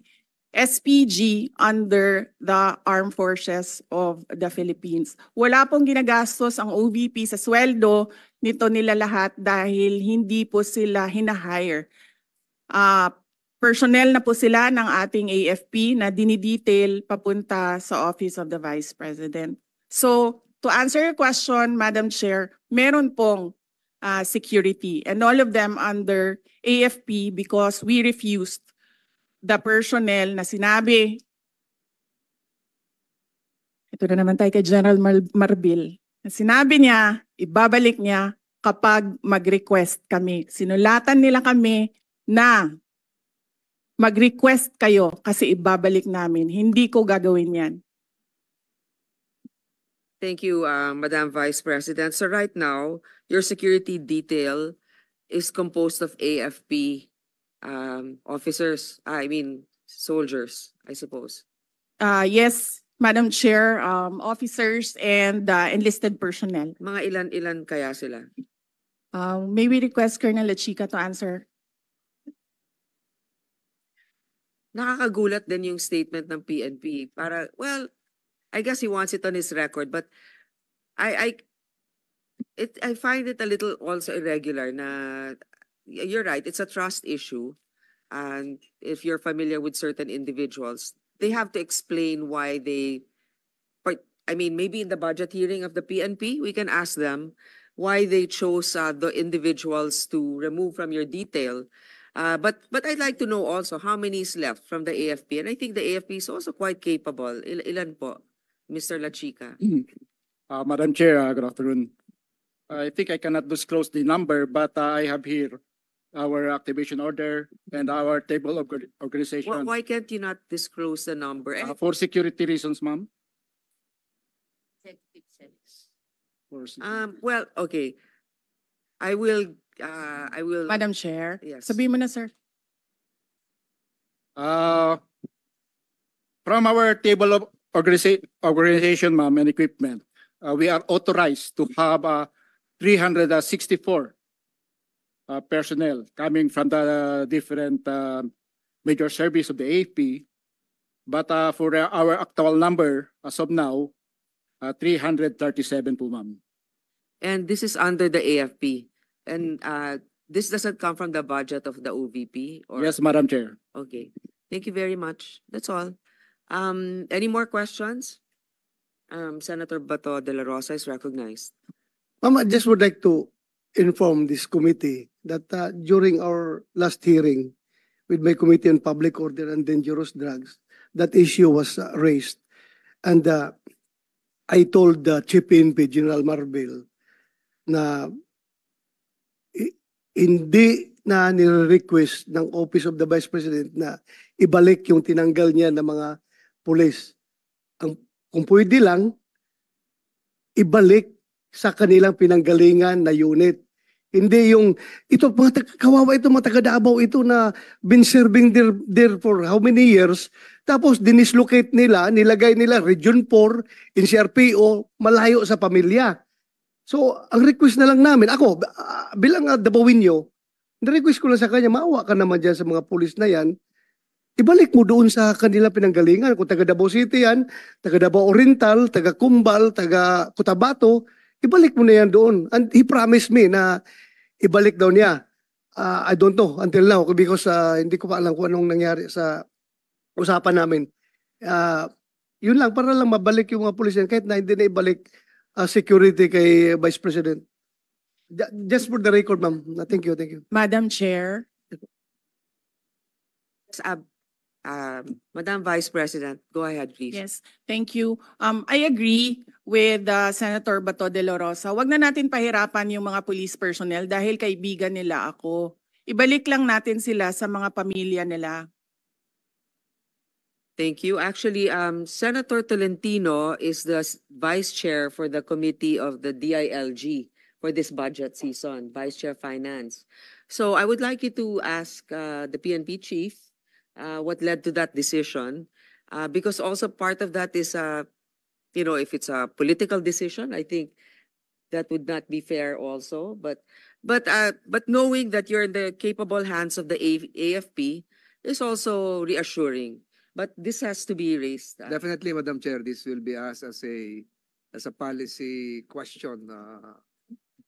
SPG under the Armed Forces of the Philippines. Wala pong ginagastos ang OVP sa sweldo nito nila lahat dahil hindi po sila hinahire. Personnel na po sila ng ating AFP na dinidetail papunta sa Office of the Vice President. So, to answer your question, Madam Chair, meron pong security and all of them under AFP because we refused the personnel na sinabi. Ito na naman tayo kay General Marbil. Sinabi niya, ibabalik niya kapag mag-request kami. Sinulatan nila kami na mag-request kayo kasi ibabalik namin. Hindi ko gagawin yan. Thank you, Madam Vice President. So right now, your security detail is composed of AFP officers, soldiers, I suppose. Yes, Madam Chair, officers and enlisted personnel. Mga ilan-ilan kaya sila? May we request Colonel Lachica to answer? Nakakagulat din yung statement ng PNP. Well, I guess he wants it on his record, but I find it a little also irregular na you're right, it's a trust issue. And if you're familiar with certain individuals, they have to explain why maybe in the budget hearing of the PNP, we can ask them why they chose the individuals to remove from your detail. But I'd like to know also how many is left from the AFP. And I think the AFP is also quite capable. Ilan po, Mr. Lachica? Madam Chair, good afternoon. I think I cannot disclose the number, but I have here our activation order and our table of organization. Why can't you not disclose the number? For security reasons, ma'am. Well, okay. I will. Madam Chair, Yes. sabihin mo na, sir. From our table of organization, ma'am, and equipment, we are authorized to have 364 personnel coming from the different major service of the AFP. But for our actual number, as of now, 337 po, ma'am. And this is under the AFP. And this doesn't come from the budget of the OVP? Or... Yes, Madam Chair. Okay. Thank you very much. That's all. Any more questions? Senator Bato de la Rosa is recognized. Ma'am, I just would like to inform this committee that during our last hearing with my Committee on Public Order and Dangerous Drugs, that issue was raised. And I told the Chief PNP, General Marbil, na hindi na nire-request ng Office of the Vice President na ibalik yung tinanggal niya ng mga pulis. Kung pwede lang, ibalik sa kanilang pinanggalingan na unit. Hindi yung, kawawa ito, mga taga Davao ito na been serving there for how many years, tapos dinislocate nila, nilagay nila Region 4, NCRPO, malayo sa pamilya. So, ang request na lang namin, ako, bilang Davao-inyo, na-request ko lang sa kanya, maawa ka naman dyan sa mga pulis na yan, ibalik mo doon sa kanila pinanggalingan. Kung taga Davao City yan, taga Davao Oriental, taga Cumbal, taga Cotabato, ibalik mo na yan doon. And he promised me na ibalik daw niya. I don't know until now because hindi ko pa alam kung anong nangyari sa usapan namin. Yun lang, para lang mabalik yung mga pulis yan, kahit na hindi na ibalik security kay Vice President. Just for the record, ma'am. Thank you, thank you. Madam Chair. Madam Vice President, go ahead, please. Yes, thank you. I agree with Senator Bato de la Rosa. Wag na natin pahirapan yung mga police personnel dahil kaibigan nila ako. Ibalik lang natin sila sa mga pamilya nila. Thank you. Actually, Senator Tolentino is the Vice Chair for the Committee of the DILG for this budget season, Vice Chair Finance. So I would like you to ask the PNP Chief what led to that decision, because also part of that is, if it's a political decision, I think that would not be fair also. But knowing that you're in the capable hands of the AFP is also reassuring. But this has to be raised. Definitely, Madam Chair, this will be asked as a policy question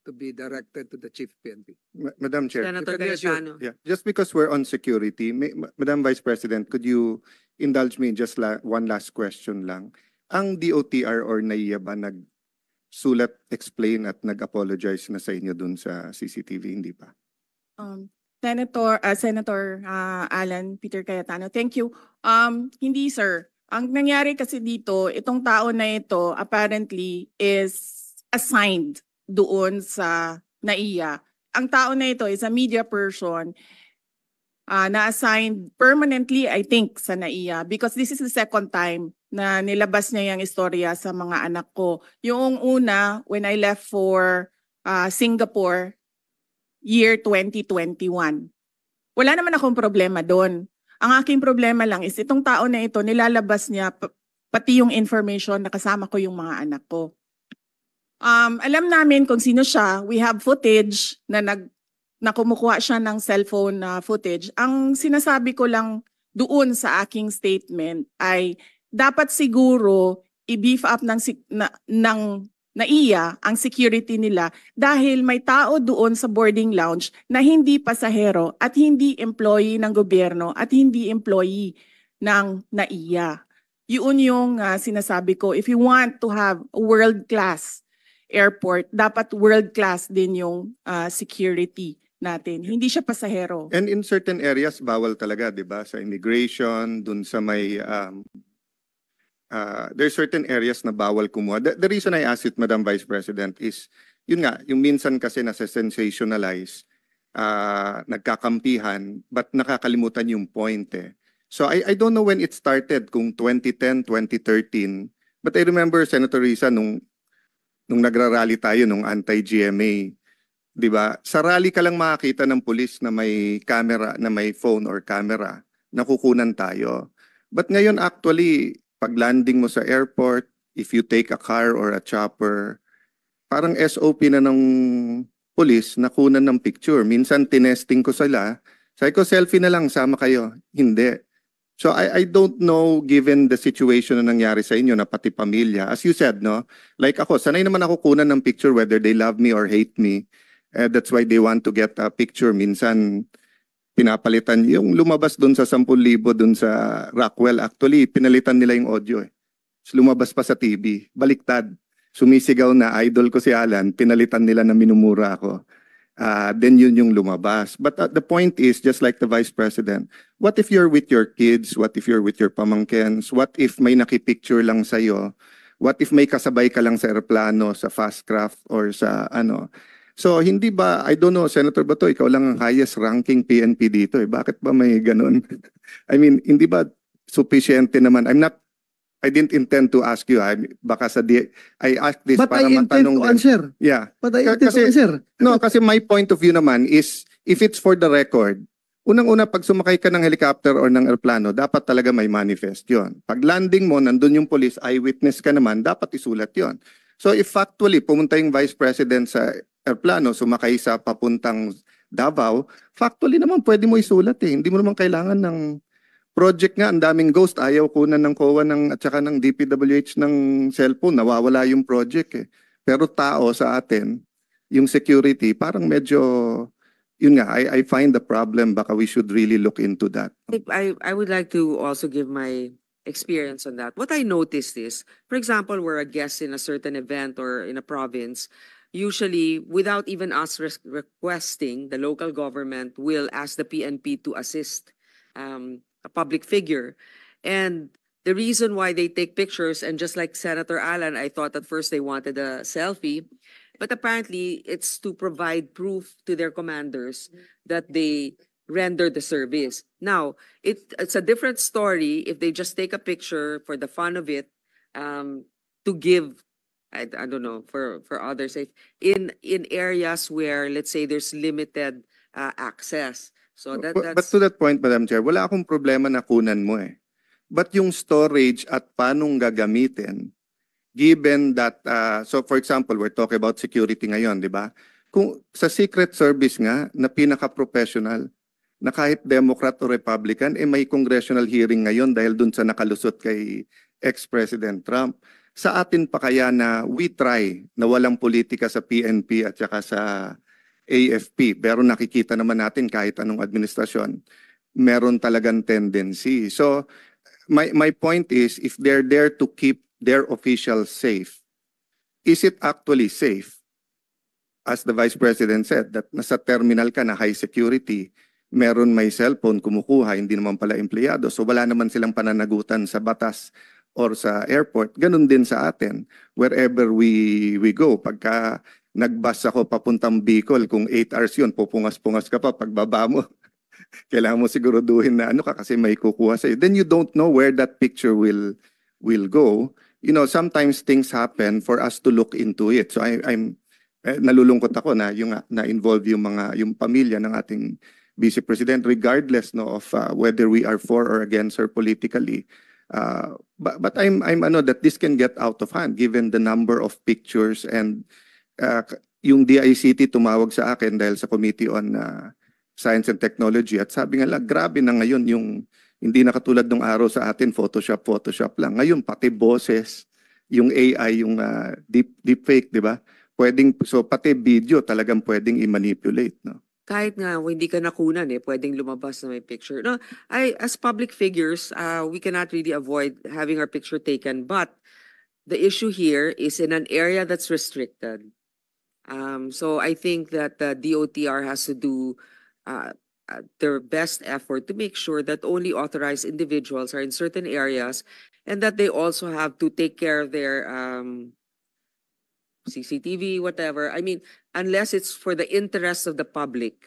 to be directed to the Chief PNP. Madam Chair. Senator Cayetano. Yeah, just because we're on security, Madam Vice President, could you indulge me in just one last question lang? Ang DOTR or NAIA ba nagsulat, explain at nag-apologize na sa inyo dun sa CCTV, hindi pa? Senator Alan Peter Cayetano, thank you. Hindi, sir. Ang nangyari kasi dito, itong tao na ito apparently is assigned doon sa NAIA. Ang tao na ito is a media person na-assigned permanently, I think, sa NAIA because this is the second time na nilabas niya yung istorya sa mga anak ko. Yung una, when I left for Singapore, year 2021. Wala naman akong problema doon. Ang aking problema lang is itong tao na ito, nilalabas niya pati yung information na kasama ko yung mga anak ko. Alam namin kung sino siya. We have footage na kumukuha siya ng cellphone footage. Ang sinasabi ko lang doon sa aking statement ay dapat siguro i-beef up ng NAIA ang security nila dahil may tao doon sa boarding lounge na hindi pasahero at hindi employee ng gobyerno at hindi employee ng NAIA. Yun yung sinasabi ko. If you want to have a world-class airport, dapat world-class din yung security natin. Hindi siya pasahero. And in certain areas, bawal talaga, di ba? Sa immigration, dun sa may... there's certain areas na bawal kumuha. The reason I asked it, Madam Vice President, is yun nga, yung minsan kasi nasa-sensationalize, nagkakampihan, but nakakalimutan yung point eh. So I don't know when it started, kung 2010, 2013, but I remember, Senator Risa, nung nagrarally tayo, nung anti-GMA, di ba? Sa rally ka lang makakita ng pulis na may camera, na may phone or camera, nakukunan tayo. But ngayon actually, pag landing mo sa airport, if you take a car or a chopper, parang SOP na ng pulis, nakunan ng picture. Minsan tinesting ko sila, sabi ko selfie na lang, sama kayo. Hindi. So I don't know, given the situation na nangyari sa inyo na pati pamilya. As you said, no? Like ako, sanay naman ako kunan ng picture whether they love me or hate me. That's why they want to get a picture. Minsan, pinapalitan. Yung lumabas dun sa 10,000 dun sa Rockwell, actually, pinalitan nila yung audio eh. So, lumabas pa sa TV. Baliktad. Sumisigaw na, idol ko si Alan, pinalitan nila na minumura ako. Then yun yung lumabas. But the point is, just like the Vice President, what if you're with your kids? What if you're with your pamangkens? What if may nakipicture lang sa'yo? What if may kasabay ka lang sa aeroplano, sa Fastcraft, or sa ano? So hindi ba, I don't know, Senator Bato, ikaw lang ang highest ranking PNP dito eh. Bakit ba may ganun? I mean, hindi ba sufficiente naman? I didn't intend to ask you. Baka I asked this But para I intend matanong to din. answer. Yeah. But I intend to answer. No, kasi my point of view naman is, if it's for the record, unang-una pag sumakay ka ng helicopter or ng aeroplano, dapat talaga may manifest yon. Pag landing mo, nandun yung police, eyewitness ka naman, dapat isulat yon. So if factually, pumunta yung Vice President sa aeroplano, sumakay sa papuntang Davao, factually naman pwede mo isulat eh. Hindi mo naman kailangan ng project nga, ang daming ghost, ayaw kunan ng COA at saka ng DPWH ng cellphone, nawawala yung project eh. Pero tao sa atin, yung security, parang medyo, yun nga, I find the problem, baka we should really look into that. I would like to also give my experience on that. What I noticed is, for example, we're a guest in a certain event or in a province, usually without even us requesting, the local government will ask the PNP to assist a public figure. And the reason why they take pictures, and just like Senator Alan, I thought at first they wanted a selfie, but apparently it's to provide proof to their commanders that they render the service. Now, it's a different story if they just take a picture for the fun of it, to give, I don't know, for others, in areas where, let's say, there's limited access. So But to that point, Madam Chair, wala akong problema na kunan mo eh. But yung storage at paanong gagamitin, given that, so for example, we're talking about security ngayon, di ba? Kung sa Secret Service nga, na pinaka-professional, na kahit Democrat o Republican, may congressional hearing ngayon dahil dun sa nakalusot kay ex-President Trump. Sa atin pa kaya na we try na walang politika sa PNP at saka sa AFP, pero nakikita naman natin kahit anong administrasyon, meron talagang tendency. So, my point is, if they're there to keep their officials safe, is it actually safe? As the Vice President said, that nasa terminal ka na high security, meron may cellphone, kumukuha, hindi naman pala empleyado. So wala naman silang pananagutan sa batas or sa airport. Ganun din sa atin, wherever we go. Pagka nagbus ako papuntang Bicol, kung 8 hours yun, pupungas-pungas ka pa pagbaba mo. Kailangan mo siguraduhin na ano ka kasi may kukuha sa'yo. Then you don't know where that picture will go. You know, sometimes things happen for us to look into it. So I'm nalulungkot ako na yung na-involve yung pamilya ng ating Vice President, regardless of whether we are for or against her politically. But I'm ano that this can get out of hand given the number of pictures and yung DICT tumawag sa akin dahil sa Committee on Science and Technology at sabi nga lang, grabe na ngayon yung hindi na katulad nung araw sa atin, Photoshop lang. Ngayon, pati boses, yung AI, yung deepfake, di ba? So pati video talagang pwedeng i-manipulate, no? Kahit nga hindi ka nakunan pwedeng lumabas na may picture. No, as public figures, we cannot really avoid having our picture taken. But the issue here is in an area that's restricted. So I think that the DOTR has to do their best effort to make sure that only authorized individuals are in certain areas and that they also have to take care of their CCTV, whatever. I mean, unless it's for the interest of the public,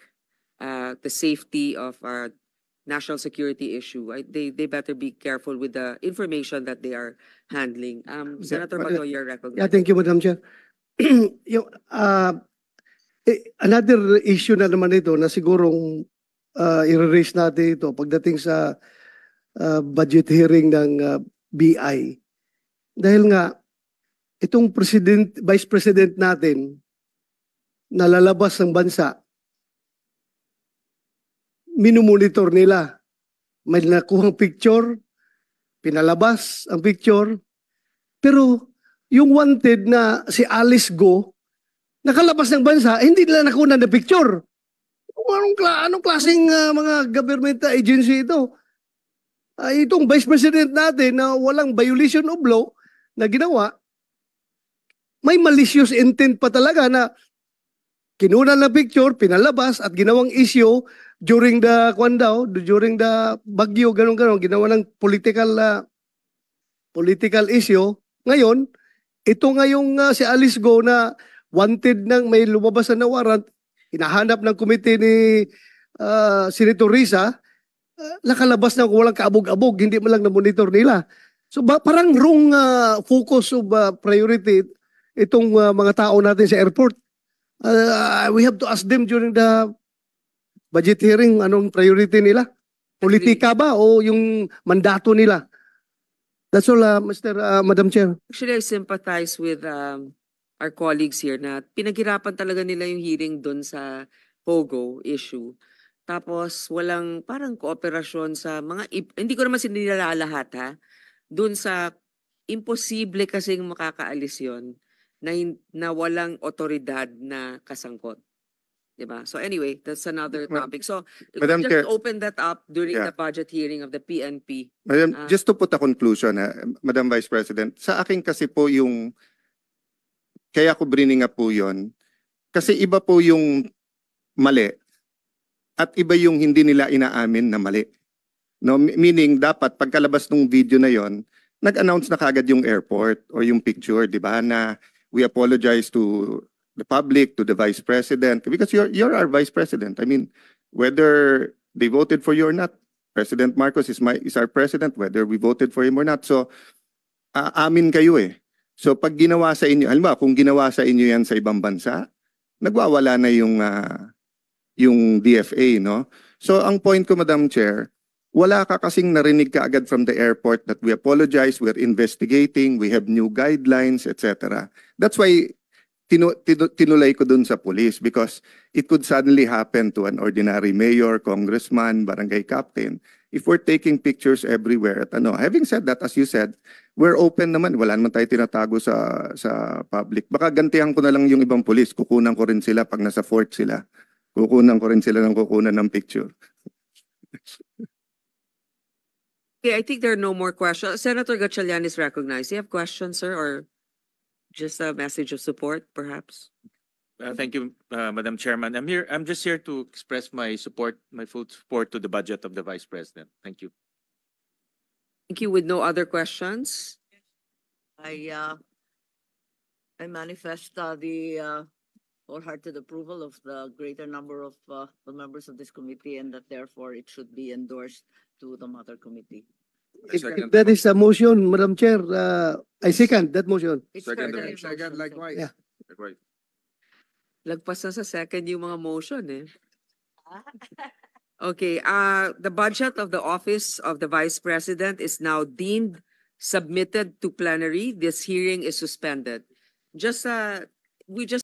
the safety of our national security issue, they better be careful with the information that they are handling. Senator Bato, you're recognized. Yeah, thank you, Madam Chair. Yung, another issue na naman ito na sigurong i-raise natin ito pagdating sa budget hearing ng BI. Dahil nga, itong Vice President natin na lalabas ng bansa, minumonitor nila. May nakuhang picture, pinalabas ang picture, pero yung wanted na si Alice Go, nakalabas ng bansa, hindi nila nakuha na picture. Anong klaseng mga government agency ito? Itong Vice President natin na walang violation of law na ginawa, may malicious intent pa talaga na kinuha na picture, pinalabas at ginawang issue during the during the bagyo, ganun, ginawa ng political issue. Ngayon, ito ngayong si Alice Go na wanted nang may lumabas na warrant, hinahanap ng komite ni Senator Risa, nakalabas na walang kaabog-abog, hindi mo lang na-monitor nila. So parang wrong focus of priority itong mga tao natin sa airport. We have to ask them during the budget hearing anong priority nila. Politika ba o yung mandato nila? That's all, Madam Chair. Actually, I sympathize with our colleagues here na pinaghirapan talaga nila yung hearing doon sa POGO issue. Tapos walang parang kooperasyon sa mga, hindi ko naman sinilala lahat ha, doon sa imposible kasing makakaalis yon na walang otoridad na kasangkot. Diba? So anyway, that's another topic. So Madam just Chair, open that up during yeah. the budget hearing of the PNP. Madam, just to put a conclusion, Madam Vice President, sa akin kasi po yung, kaya ko bringing up po yun, kasi iba po yung mali at iba yung hindi nila inaamin na mali. No, meaning dapat pagkalabas ng video na yon, nag-announce na kagad yung airport or yung picture, di ba, na we apologize to the public, to the Vice President, because you're our Vice President. I mean, whether they voted for you or not, President Marcos is our President, whether we voted for him or not. So, amin kayo eh. So, pag ginawa sa inyo, halimbawa, kung ginawa sa inyo yan sa ibang bansa, nagwawala na yung DFA, no? So, ang point ko, Madam Chair, wala ka kasing narinig ka agad from the airport that we apologize, we're investigating, we have new guidelines, etc. That's why tinulay ko dun sa police because it could suddenly happen to an ordinary mayor, congressman, barangay captain if we're taking pictures everywhere. At having said that, as you said, we're open naman. Wala naman tayo tinatago sa public. Baka gantihan ko na lang yung ibang police. Kukunan ko rin sila pag nasa fort sila. Kukunan ko rin sila ng kukunan ng picture. Okay, I think there are no more questions. Senator Gatchalian is recognized. Do you have questions, sir, or just a message of support, perhaps? Thank you, Madam Chairman. I'm just here to express my support, my full support to the budget of the Vice President. Thank you. Thank you. With no other questions? I manifest the wholehearted approval of the greater number of the members of this committee and that therefore it should be endorsed to the mother committee. If that is a motion, Madam Chair, I second that motion. It's Second, further second, motion, likewise. Yeah. Likewise. Lagpas na sa second yung mga motion eh. Okay, the budget of the Office of the Vice President is now deemed submitted to plenary. This hearing is suspended. We just